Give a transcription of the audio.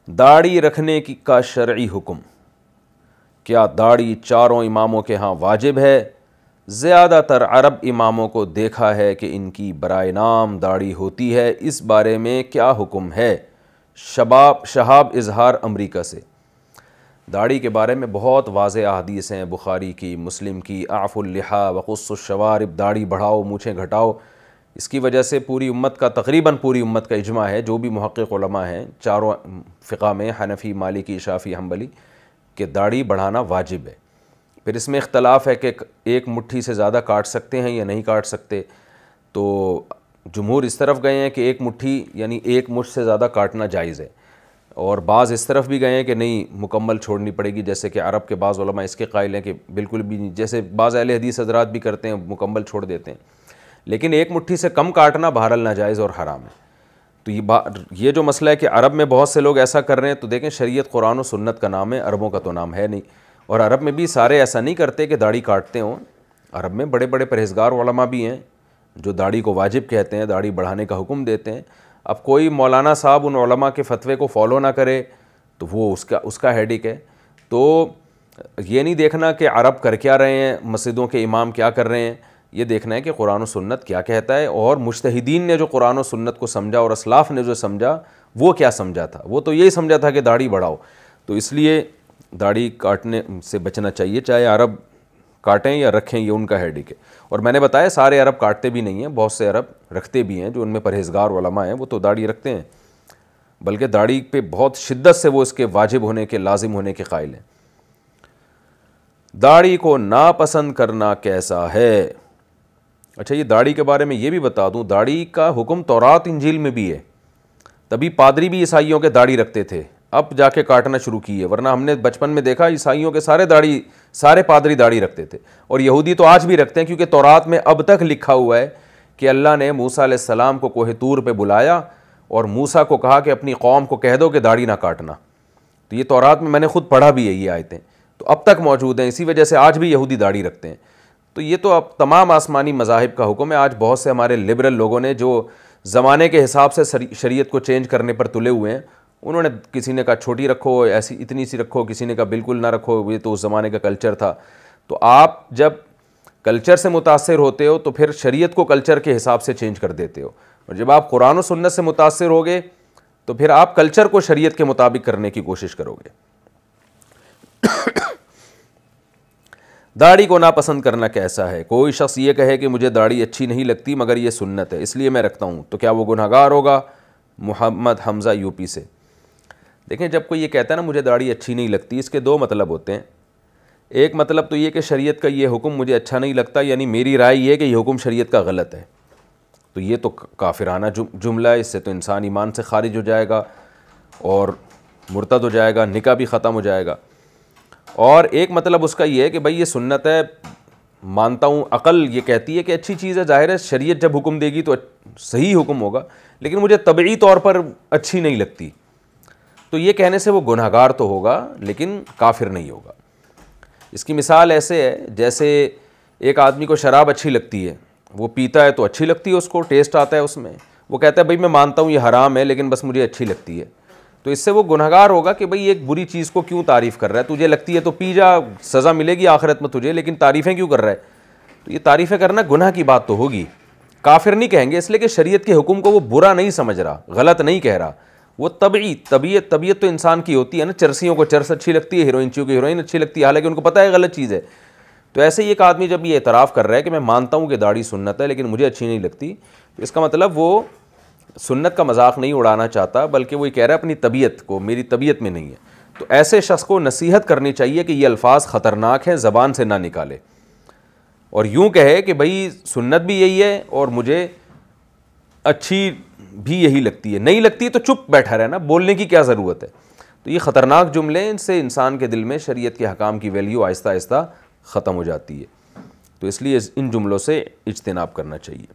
داڑھی رکھنے کی کا شرعی حکم، کیا داڑھی چاروں اماموں کے ہاں واجب ہے؟ زیادہ تر عرب اماموں کو دیکھا ہے کہ ان کی برائے نام داڑھی ہوتی ہے، اس بارے میں کیا حکم ہے؟ شہاب اظہار امریکہ سے۔ داڑھی کے بارے میں بہت واضح احادیث ہیں، بخاری کی، مسلم کی، اعفوا اللحیٰ وقصوا الشوارب، داڑھی بڑھاؤ، مونچھیں گھٹاؤ۔ اس کی وجہ سے پوری امت کا، تقریباً پوری امت کا اجماع ہے، جو بھی محقق علماء ہیں چاروں فقہ میں، حنفی، مالکی، شافعی، حنبلی، کہ داڑھی بڑھانا واجب ہے۔ پھر اس میں اختلاف ہے کہ ایک مٹھی سے زیادہ کاٹ سکتے ہیں یا نہیں کاٹ سکتے، تو جمہور اس طرف گئے ہیں کہ ایک مٹھی یعنی ایک مٹھ سے زیادہ کاٹنا جائز ہے، اور بعض اس طرف بھی گئے ہیں کہ نہیں، مکمل چھوڑنی پڑے گی، جیسے کہ عرب کے بعض علماء اس کے قائل ہیں کہ بالکل بھی نہیں، جیسے بعض اہل حدیث حضرات بھی کرتے ہیں، مکمل چھوڑ دیتے ہیں، لیکن ایک مٹھی سے کم کاٹنا بہرحال ناجائز اور حرام ہے۔ تو یہ جو مسئلہ ہے کہ عرب میں بہت سے لوگ ایسا کر رہے ہیں، تو دیکھیں شریعت قرآن و سنت کا نام ہے، عربوں کا تو نام ہے نہیں، اور عرب میں بھی سارے ایسا نہیں کرتے کہ داڑھی کاٹتے ہوں، عرب میں بڑے بڑے پرہیزگار علماء بھی ہیں جو داڑھی کو واجب کہتے ہیں، داڑھی بڑھانے کا حکم دیتے ہیں۔ اب کوئی مولانا صاحب ان علماء کے فتوے کو فالو نہ کرے تو وہ اس کا ہیڈک ہے۔ تو یہ نہیں دیکھنا کہ عرب کر کیا رہے ہیں، مسجدوں کے امام کیا کر رہے ہیں، یہ دیکھنا ہے کہ قرآن و سنت کیا کہتا ہے، اور مجتہدین نے جو قرآن و سنت کو سمجھا اور اسلاف نے جو سمجھا وہ کیا سمجھا تھا، وہ تو یہی سمجھا تھا کہ داڑھی بڑھاؤ۔ تو اس لیے داڑھی کاٹنے سے بچنا چاہیے، چاہے عرب کاٹیں یا رکھیں، یہ ان کا ہیڈک ہے۔ اور میں نے بتایا سارے عرب کاٹتے بھی نہیں ہیں، بہت سے عرب رکھتے بھی ہیں، جو ان میں پرہیزگار علماء ہیں وہ تو داڑھی رکھتے ہیں، بلکہ داڑھی پہ بہت شدت سے وہ اس کے واجب ہونے کے، لازم ہونے کے قائل ہیں۔ داڑھی کو ناپسند کرنا کیسا ہے؟ اچھا، یہ داڑھی کے بارے میں یہ بھی بتا دوں، داڑھی کا حکم تورات انجیل میں بھی ہے، تبھی پادری بھی عیسائیوں کے داڑھی رکھتے تھے، اب جا کے کاٹنا شروع کی ہے، ورنہ ہم نے بچپن میں دیکھا عیسائیوں کے سارے پادری داڑھی رکھتے تھے، اور یہودی تو آج بھی رکھتے ہیں، کیونکہ تورات میں اب تک لکھا ہوا ہے کہ اللہ نے موسیٰ علیہ السلام کو کوہ طور پہ بلایا اور موسیٰ کو کہا کہ اپنی قوم کو کہہ دو کہ داڑھی نہ کاٹنا۔ تو یہ تورات میں نے خود پڑھا بھی ہے، یہ آیتیں تو اب تک موجود ہیں، اسی وجہ سے آج بھی یہودی داڑھی رکھتے ہیں۔ تو یہ تو اب تمام آسمانی مذاہب کا حکم ہے۔ آج بہت سے ہمارے لبرل لوگوں نے جو زمانے کے حساب سے شریعت کو چینج کرنے پر تلے ہوئے ہیں، انہوں نے کسی نے کہا چھوٹی رکھو، ایسی اتنی سی رکھو، کسی نے کہا بالکل نہ رکھو، یہ تو اس زمانے کا کلچر تھا۔ تو آپ جب کلچر سے متاثر ہوتے ہو تو پھر شریعت کو کلچر کے حساب سے چینج کر دیتے ہو، اور جب آپ قرآن و سنت سے متاثر ہوگے تو پھر آپ کلچر کو شریعت کے مطابق کرنے کی کوشش کرو گے۔ داڑھی کو ناپسند کرنا کیسا ہے؟ کوئی شخص یہ کہے کہ مجھے داڑھی اچھی نہیں لگتی مگر یہ سنت ہے اس لیے میں رکھتا ہوں، تو کیا وہ گنہگار ہوگا؟ محمد حمزہ یوپی سے۔ دیکھیں، جب کوئی یہ کہتا ہے نا مجھے داڑھی اچھی نہیں لگتی، اس کے دو مطلب ہوتے ہیں۔ ایک مطلب تو یہ کہ شریعت کا یہ حکم مجھے اچھا نہیں لگتا، یعنی میری رائے یہ ہے کہ یہ حکم شریعت کا غلط ہے، تو یہ تو کافرانہ جملہ ہے، اس سے تو انسان ایمان سے خارج ہو جائے گا اور مرتد ہو جائے گا، نکاح بھی ختم ہو جائے گا۔ اور ایک مطلب اس کا یہ ہے کہ بھائی یہ سنت ہے، مانتا ہوں، عقل یہ کہتی ہے کہ اچھی چیز ہے، ظاہر ہے شریعت جب حکم دے گی تو صحیح حکم ہوگا، لیکن مجھے طبعی طور پر اچھی نہیں لگتی، تو یہ کہنے سے وہ گنہگار تو ہوگا لیکن کافر نہیں ہوگا۔ اس کی مثال ایسے ہے جیسے ایک آدمی کو شراب اچھی لگتی ہے، وہ پیتا ہے تو اچھی لگتی ہے، اس کو ٹیسٹ آتا ہے اس میں، وہ کہتا ہے بھائی میں مانتا ہوں یہ حرام ہے لیکن بس مجھے اچھی لگتی ہے، تو اس سے وہ گنہگار ہوگا کہ بھئی ایک بری چیز کو کیوں تعریف کر رہا ہے، تجھے لگتی ہے تو پی جا، سزا ملے گی آخرت میں تجھے، لیکن تعریفیں کیوں کر رہا ہے؟ تو یہ تعریفیں کرنا گناہ کی بات تو ہوگی، کافر نہیں کہیں گے، اس لیے کہ شریعت کے حکم کو وہ برا نہیں سمجھ رہا، غلط نہیں کہہ رہا، وہ طبیعت تو انسان کی ہوتی ہے نا، چرسیوں کو چرس اچھی لگتی ہے، ہیروئنچیوں کو ہیروئن اچھی لگتی ہے، حالانکہ ان کو پتہ ہے غلط چیز ہے۔ تو ایسے ہی ایک آدمی جب یہ اعتراف کر رہا ہے کہ میں مانتا ہوں کہ داڑھی سنت ہے لیکن مجھے اچھی نہیں لگتی، تو اس کا مطلب وہ سنت کا مذاق نہیں اڑانا چاہتا، بلکہ وہ یہ کہہ رہا ہے اپنی طبیعت کو، میری طبیعت میں نہیں ہے۔ تو ایسے شخص کو نصیحت کرنی چاہیے کہ یہ الفاظ خطرناک ہیں، زبان سے نہ نکالے، اور یوں کہے کہ بھئی سنت بھی یہی ہے اور مجھے اچھی بھی یہی لگتی ہے، نہیں لگتی تو چپ بیٹھا رہنا، بولنے کی کیا ضرورت ہے؟ تو یہ خطرناک جملے، ان سے انسان کے دل میں شریعت کے حکام کی ویلیو آہستہ آہستہ ختم ہو جاتی ہے، تو اس لیے ان جملوں سے اجتناب کرنا چاہیے۔